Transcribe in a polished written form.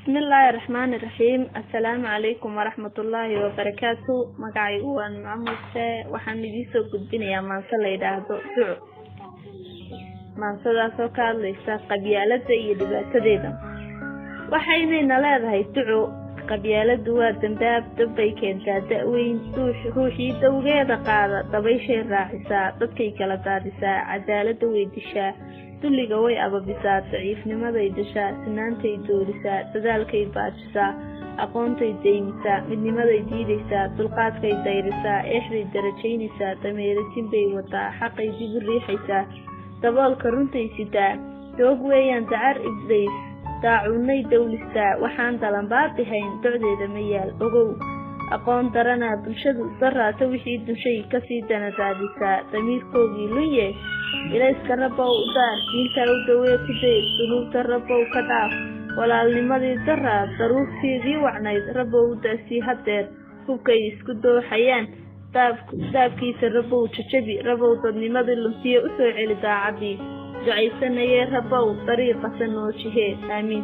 بسم الله الرحمن الرحيم. السلام عليكم ورحمة الله وبركاته. مقعي waa Nimco Muuse waxaan idin soo gudbinayaa maanso la yiraahdo Duco. Maansadaas oo ka hadlaysa qabyaalada iyo dhibaatadeeda. Waxayna leedahay Duco. qabyaaladu waa dambaab dabay keentaa da'weyn ruuxii dawgeeda qaada dabayshay raacisaa dadkay kala daadisaa cadaalada weydishaa dulliga way ababisaa daciifnimaday dashaa sinaantay doorisaa dadaalkay baajisaa aqoontay deymisaa midnimaday diidaysaa dulqaadkay dayrisaa eexday darajaynaysaa dameeratin bay wataa xaqay dib u riixaysaa daboolka runtay sitaa doog weeyaan dacar ibdays daacunay dawlistaa waxaan dalanbaadihayn docdeeda ma yaal ogow aqoon daranaa bulshadu daraata wixii dushay kasii danadaadisaa damiirkoogii lunye ilayska rabbow u daar diinta u dawee ku day dunuubta rabbow ka dhaaf walaalnimadii daraa daruurteedii wacnayd rabbow u daasii hadeer hubkay isku dooxayaan daabkiisa rabbow jajabi rabbow dadnimadii luntiye usoo celi daacadii ducaysanayee rabbow dariiqa sanoojihe aamiin.